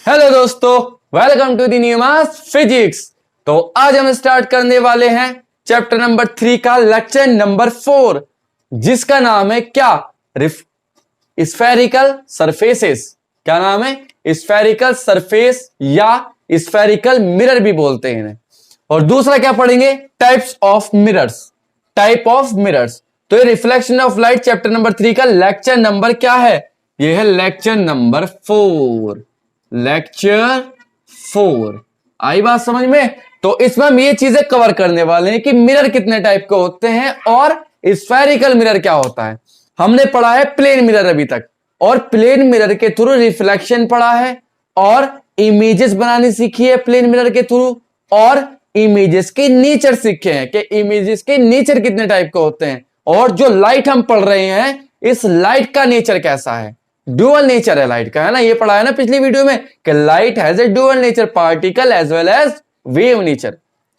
Hello दोस्तों, welcome to the new mass physics. तो आज हम स्टार्ट करने वाले हैं चैप्टर नंबर 3 का लेक्चर नंबर 4, जिसका नाम है क्या? Spherical surfaces. क्या नाम है? स्फेरिकल सरफेस या स्फेरिकल मिरर भी बोलते हैं इन्हें। और दूसरा क्या पढ़ेंगे? Types of mirrors. Type of mirrors. तो ये reflection of light chapter number 3 का लेक्चर नंबर क्या है? ये है लेक्चर नंबर 4। लेक्चर 4 आई बात समझ में? तो इसमें हम ये चीजें कवर करने वाले हैं कि मिरर कितने टाइप के होते हैं और स्फेरिकल मिरर क्या होता है। हमने पढ़ा है प्लेन मिरर अभी तक, और प्लेन मिरर के थ्रू रिफ्लेक्शन पढ़ा है और इमेजेस बनानी सीखी है प्लेन मिरर के थ्रू, और इमेजेस के नेचर सीखे हैं कि इमेजेस के नेचर कितने टाइप के होते हैं, और जो लाइट हम पढ़ रहे हैं इस लाइट का नेचर कैसा है। ड्यूअल नेचर है लाइट का, है ना? ये पढ़ा है ना पिछली वीडियो में कि light has a dual nature, particle as well as wave nature.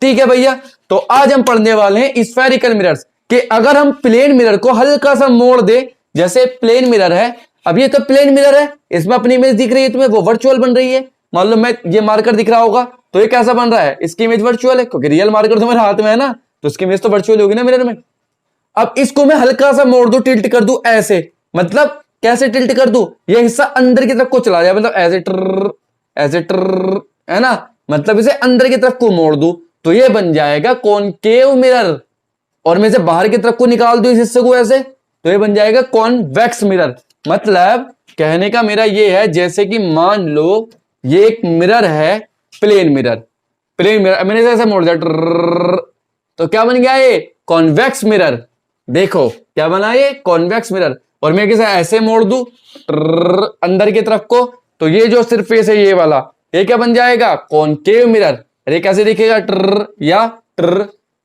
ठीक है भैया, तो आज हम पढ़ने वाले हैं स्फेरिकल मिरर्स कि अगर हम प्लेन मिरर को हल्का सा मोड़ दे, जैसे प्लेन मिरर है, अब ये तो प्लेन मिरर है, इसमें अपनी इमेज दिख रही है तुम्हें, वो वर्चुअल बन रही है। मान लो मैं ये मार्कर दिख रहा होगा तो ये कैसा बन रहा है? इसकी इमेज वर्चुअल है, क्योंकि रियल मार्कर तुम्हारे हाथ में है ना, तो इसकी इमेज तो वर्चुअल होगी ना मिरर में। अब इसको मैं हल्का सा मोड़ दूं, टिल्ट कर दूं ऐसे, मतलब कैसे टिल्ट कर दूं? ये हिस्सा अंदर की तरफ को चला जाए, मतलब ऐसे ट्र, है ना? मतलब इसे अंदर की तरफ को मोड़ दूं तो ये बन जाएगा कॉनकेव मिरर, और मैं इसे बाहर की तरफ को निकाल दूं इस हिस्से को ऐसे, तो ये बन जाएगा कॉन्वेक्स मिरर। मतलब कहने का मेरा ये है, जैसे कि मान लो ये एक मिरर है, प्लेन मिरर। प्लेन मिरर मैंने ऐसे मोड़ दिया तो क्या बन गया? ये कॉन्वेक्स मिरर। देखो क्या बना ये? Convex mirror. और मैं किसे ऐसे मोड़ दूं अंदर की तरफ को, तो ये जो सरफेस है ये वाला, ये क्या बन जाएगा? Concave mirror. अरे कैसे दिखेगा? या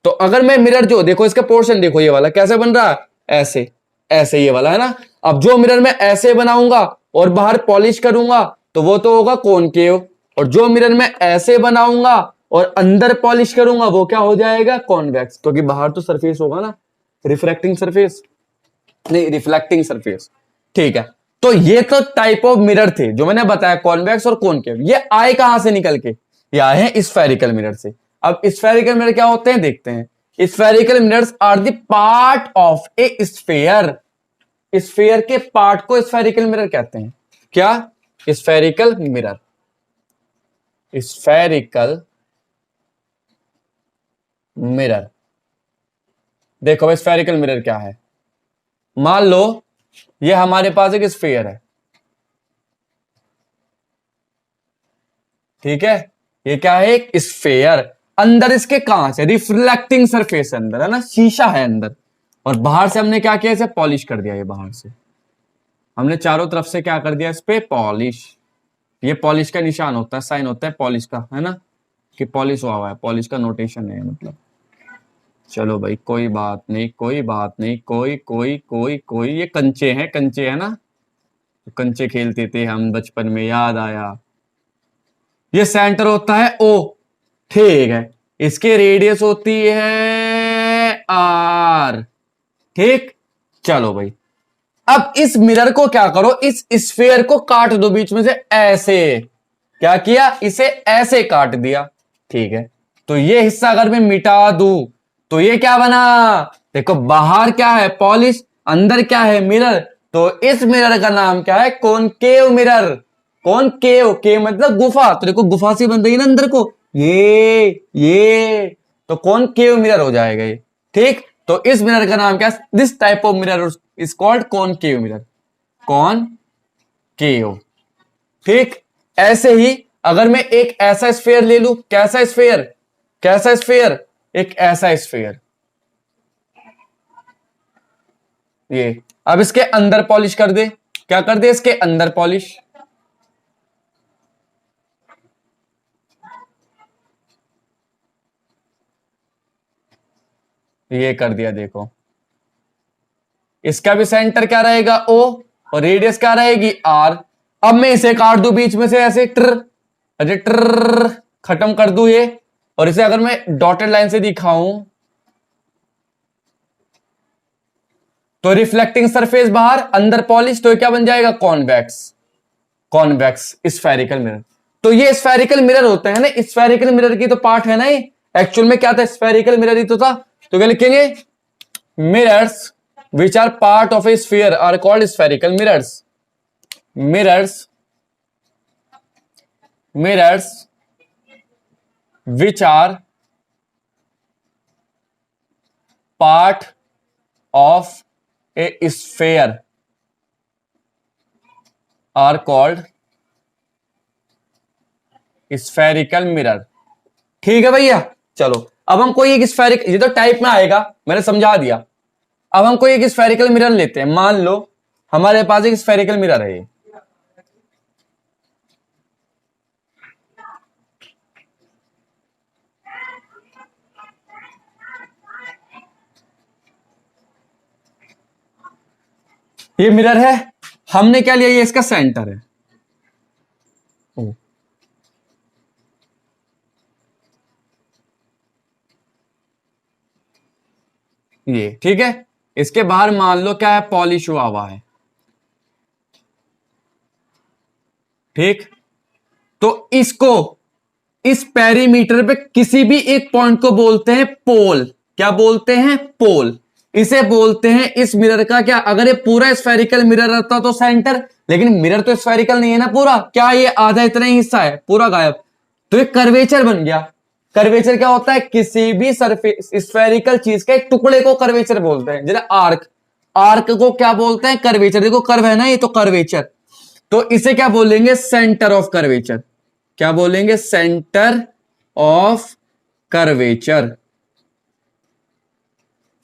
तो अगर मैं मिरर जो देखो इसका पोर्शन देखो, ये वाला कैसे बन रहा है? ऐसे ऐसे, ये वाला है ना। अब जो मिरर मैं ऐसे बनाऊंगा और बाहर पॉलिश करूंगा तो वो तो होगा कॉनकेव, और जो मिरर मैं ऐसे बनाऊंगा और अंदर पॉलिश करूंगा वो क्या हो जाएगा? कॉन्वेक्स, क्योंकि बाहर तो सरफेस होगा ना, रिफ्रैक्टिंग सरफेस नहीं, रिफ्लेक्टिंग सरफेस। ठीक है, तो ये तो टाइप ऑफ मिरर थे जो मैंने बताया, कॉन्वेक्स और कॉनकेव। ये आए कहां से निकल के? ये आए हैं स्फेरिकल मिरर से। अब स्फेरिकल मिरर क्या होते हैं देखते हैं। Spherical mirrors are the part of a sphere. Sphere के पार्ट को स्फेरिकल मिरर कहते हैं। क्या? Spherical mirror. Spherical mirror. देखो भाई स्फेरिकल मिरर क्या है। मान लो ये हमारे पास एक स्फेयर है, ठीक है? ये क्या है? एक स्फेयर। अंदर इसके कांच है, रिफ्लेक्टिंग सरफेस है अंदर, है ना? शीशा है अंदर, और बाहर से हमने क्या किया? इसे पॉलिश कर दिया। ये बाहर से हमने चारों तरफ से क्या कर दिया? इस पे पॉलिश। ये पॉलिश का निशान होता है, साइन होता है पॉलिश का, है ना, कि पॉलिश हुआ है। पॉलिश का नोटेशन है मतलब। चलो भाई कोई बात नहीं, कोई बात नहीं, कोई कोई कोई कोई ये कंचे हैं, कंचे है ना, कंचे खेलते थे हम बचपन में, याद आया। ये सेंटर होता है ओ, ठीक है? इसके रेडियस होती है आर, ठीक? चलो भाई, अब इस मिरर को क्या करो? इस स्फेयर को काट दो बीच में से ऐसे। क्या किया? इसे ऐसे काट दिया, ठीक है? तो ये हिस्सा अगर मैं मिटा दूं तो ये क्या बना? देखो बाहर क्या है? पॉलिश, अंदर क्या है? मिरर। तो इस मिरर का नाम क्या है? Concave mirror. कॉनकेव, के मतलब गुफा, तो देखो गुफा सी बन रही है ना अंदर को, ये तो कॉनकेव मिरर हो जाएगा ये, ठीक? तो इस मिरर का नाम क्या है? This type of mirror is called concave mirror. Concave, ठीक? ऐसे ही अगर मैं एक ऐसा स्फेयर ले लूं, कैसा स्फेयर? कैसा स्फेयर? एक ऐसा स्फेयर, ये। अब इसके अंदर पॉलिश कर दे। क्या कर दे? इसके अंदर पॉलिश। ये कर दिया, देखो इसका भी सेंटर क्या रहेगा? ओ, और रेडियस क्या रहेगी? आर। अब मैं इसे काट दूं बीच में से ऐसे, अरे खत्म कर दूं ये, और इसे अगर मैं डॉटेड लाइन से दिखाऊं तो रिफ्लेक्टिंग सरफेस बाहर, अंदर पॉलिश, तो क्या बन जाएगा? कॉन्वेक्स। Convex spherical mirror. तो ये स्फेरिकल मिरर होते हैं ना, स्फेरिकल मिरर की तो पार्ट है ना ये, एक्चुअल में क्या था, स्फेरिकल मिरर ही तो था। तो क्या लिखेंगे, mirrors which are part of a sphere are called spherical mirrors. Mirrors which are part of a sphere are called spherical mirror। ठीक है भैया, चलो अब हम कोई एक स्फेरिक, ये तो टाइप में आएगा, मैंने समझा दिया। अब हम कोई एक स्फेरिकल मिरर लेते हैं, मान लो हमारे पास एक स्फेरिकल मिरर है ये मिरर है, हमने क्या लिया, ये इसका सेंटर है। ये ठीक है, इसके बाहर मान लो क्या है, पॉलिश हुआ हुआ है, ठीक। तो इसको, इस पेरीमीटर पे किसी भी एक पॉइंट को बोलते हैं पोल। क्या बोलते हैं, पोल। इसे बोलते हैं इस मिरर का क्या, अगर ये पूरा स्फेरिकल मिरर रहता तो सेंटर, लेकिन मिरर तो स्फेरिकल नहीं है ना पूरा, क्या ये आधा इतना ही हिस्सा है, पूरा गायब, तो ये कर्वेचर बन गया। कर्वेचर क्या होता है, किसी भी सरफेस स्फेरिकल चीज के एक टुकड़े को कर्वेचर बोलते हैं। जैसे आर्क, आर्क को क्या बोलते हैं, कर्वेचर। देखो कर्व है ना ये, तो कर्वेचर, तो इसे क्या बोलेंगे, सेंटर ऑफ कर्वेचर। क्या बोलेंगे, सेंटर ऑफ कर्वेचर।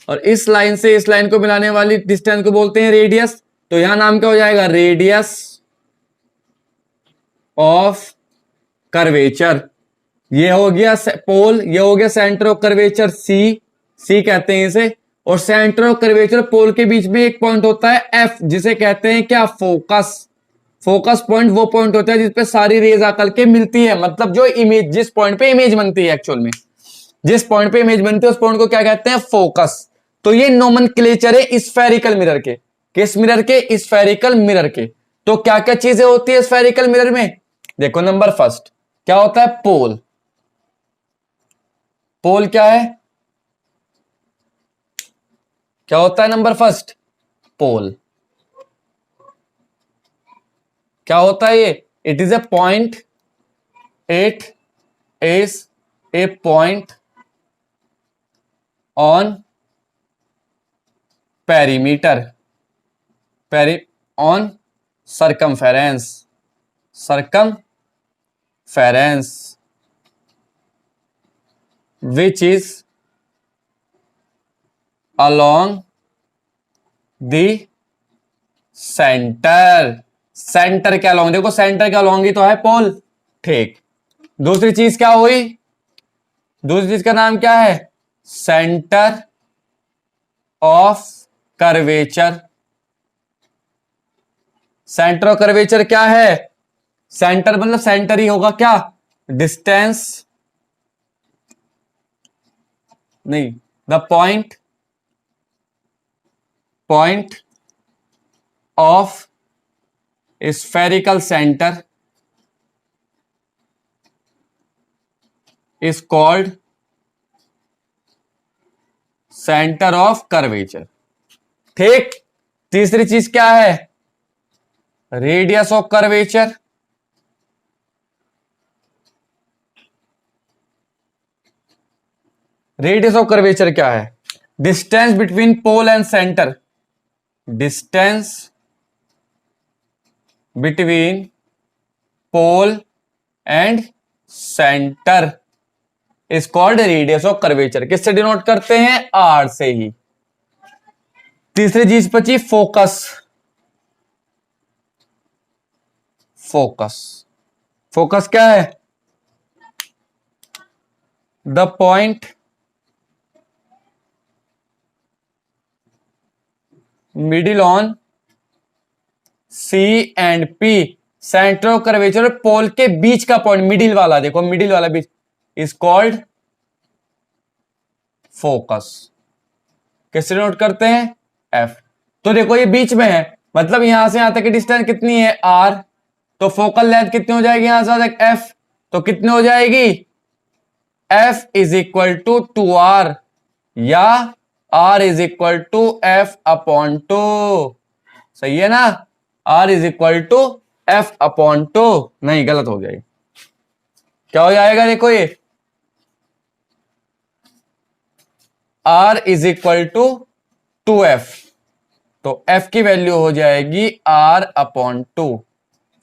और इस लाइन से इस लाइन को मिलाने वाली डिस्टेंस को बोलते हैं रेडियस। तो यहां नाम क्या हो जाएगा, रेडियस ऑफ कर्वेचर। ये हो गया पोल, ये हो गया सेंटर ऑफ कर्वेचर, सी कहते हैं इसे। और सेंटर ऑफ कर्वेचर पोल के बीच में एक पॉइंट होता है एफ, जिसे कहते हैं क्या, फोकस। फोकस पॉइंट वो पॉइंट होता है जिसपे सारी रेज आकर के मिलती है, मतलब जो इमेज, जिस पॉइंट पे इमेज बनती है, एक्चुअल में जिस पॉइंट पे इमेज बनती है उस पॉइंट को क्या कहते हैं, फोकस। तो ये नोमेनक्लेचर है स्फेरिकल मिरर के। किस मिरर के, स्फेरिकल मिरर के। तो क्या क्या चीजें होती है स्फेरिकल मिरर में, देखो नंबर फर्स्ट क्या होता है, पोल। पोल क्या है, क्या होता है, नंबर फर्स्ट पोल। क्या होता है ये, it is a point, it is a point on perimeter, on circumference, which is along the centre. Centre के अलॉन्ग, देखो सेंटर के अलॉन्ग ही तो है पोल, ठीक। दूसरी चीज क्या हुई, दूसरी चीज का नाम क्या है, centre of curvature. Centre of curvature क्या है, सेंटर मतलब सेंटर ही होगा, क्या, डिस्टेंस नहीं, the point of spherical centre is called centre of curvature, ठीक। तीसरी चीज क्या है, radius of curvature. Radius of curvature क्या है, distance between pole and centre, distance between pole and centre is called radius of curvature. किससे denote करते हैं, आर से ही। तीसरी चीज बची फोकस। फोकस क्या है, the point middle on C and P, centre of curvature pole के बीच का पॉइंट, मिडिल वाला, देखो मिडिल वाला बीच, इज कॉल्ड फोकस। किससे नोट करते हैं, एफ। तो देखो ये बीच में है, मतलब यहां से यहां तक की डिस्टेंस कितनी है, आर। तो फोकल लेंथ कितनी हो जाएगी यहां से एफ, तो कितनी हो जाएगी F is equal to 2r या r is equal to F upon two, सही है ना, r is equal to F upon two, नहीं गलत हो गया, क्या हो जाएगा देखो ये r is equal to 2f, तो f की वैल्यू हो जाएगी r upon two,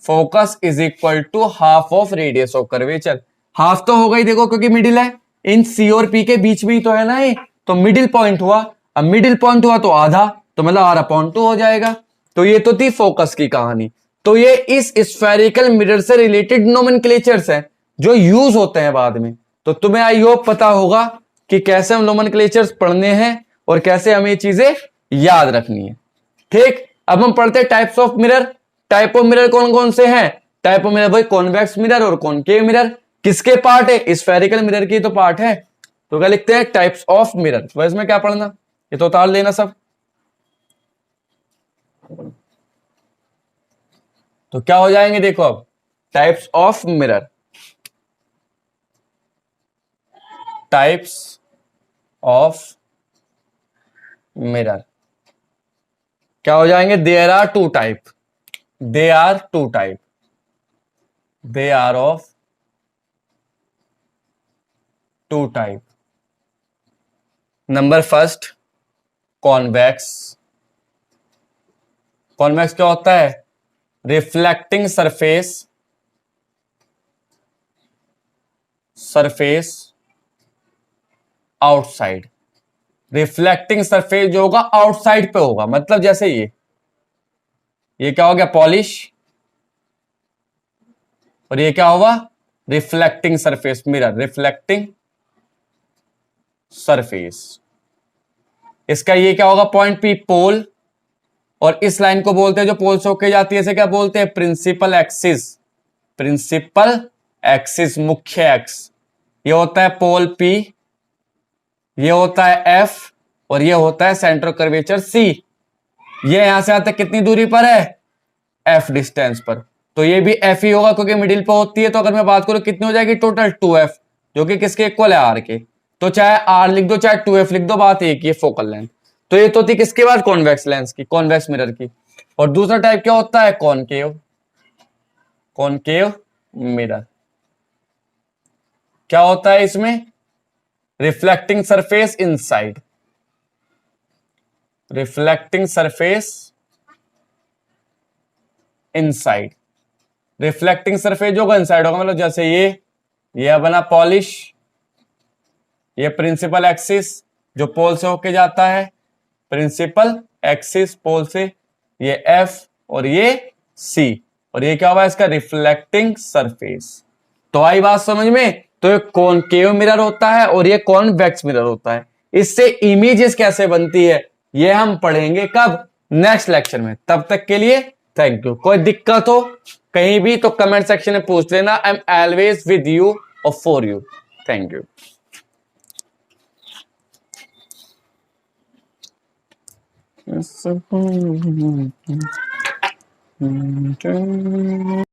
focus is equal to half of radius of curvature, half तो होगा ही देखो क्योंकि मिडिल है, इन C और P के बीच में ही तो है ना ये, तो मिडिल पॉइंट हुआ, अब मिडिल पॉइंट हुआ तो आधा, तो मतलब r अपॉन टू हो जाएगा। तो ये तो थी फोकस की कहानी। तो ये इस स्फेरिकल मिरर से रिलेटेड नोमेनक्लेचर्स हैं जो यूज होते हैं बाद में। तो तुम्हें आई होप पता होगा कि कैसे हम नोमेनक्लेचर्स पढ़ने हैं और कैसे हमें ये चीजें याद रखनी है। ठीक, अब हम पढ़ते हैं types of mirror. Type of mirror कौन कौन से हैं? टाइप ऑफ मिरर भाई कॉन्वेक्स मिरर और कॉनकेव मिरर। किसके पार्ट है? स्फेरिकल मिरर की तो पार्ट है। तो क्या लिखते हैं? Types of mirror. तो इसमें क्या पढ़ना, ये तो उतार लेना सब। तो क्या हो जाएंगे देखो अब, types of mirror, types of mirror क्या हो जाएंगे? There are two type, they are two type, they are of two type. Number first, convex. Convex क्या होता है? Reflecting surface, surface outside. Reflecting surface जो होगा आउटसाइड पे होगा, मतलब जैसे ये क्या हो गया? पॉलिश। और ये क्या होगा? Reflecting surface mirror, reflecting surface. इसका ये क्या होगा? पॉइंट पी पोल, और इस लाइन को बोलते हैं जो पोल से होके जाती है, इसे क्या बोलते हैं? प्रिंसिपल एक्सिस, प्रिंसिपल एक्सिस, मुख्य एक्स। ये होता है पोल पी, ये होता है एफ, और ये होता है सेंटर कर्वेचर सी। ये यहां से आता कितनी दूरी पर है? एफ डिस्टेंस पर। तो ये भी एफ ही होगा क्योंकि मिडिल पे होती है। तो अगर मैं बात करूं कितनी हो जाएगी टोटल? 2f, जो कि किसके इक्वल है? आर के। तो चाहे आर लिख दो चाहे 2f लिख दो, बात एक ही है, फोकल लेंथ। तो ये तो थी किसके बाद? कॉन्वेक्स लेंस की, कॉन्वेक्स मिरर की। और दूसरा टाइप क्या होता है? Concave, concave mirror. क्या होता है इसमें? Reflecting surface inside, reflecting surface inside. Reflecting surface जो होगा इनसाइड होगा, मतलब जैसे ये बना पॉलिश, ये प्रिंसिपल एक्सिस जो पोल से होके जाता है, प्रिंसिपल एक्सिस पोल से, ये एफ और ये सी, और ये क्या हुआ? इसका रिफ्लेक्टिंग सरफेस। तो आई बात समझ में? तो ये कॉनकेव मिरर होता है और ये कॉन्वेक्स मिरर होता है। इससे इमेजेस कैसे बनती है ये हम पढ़ेंगे कब? नेक्स्ट लेक्चर में। तब तक के लिए थैंक यू। कोई दिक्कत हो कहीं भी तो कमेंट सेक्शन में पूछ लेना। I am always with you और फॉर यू। Thank you.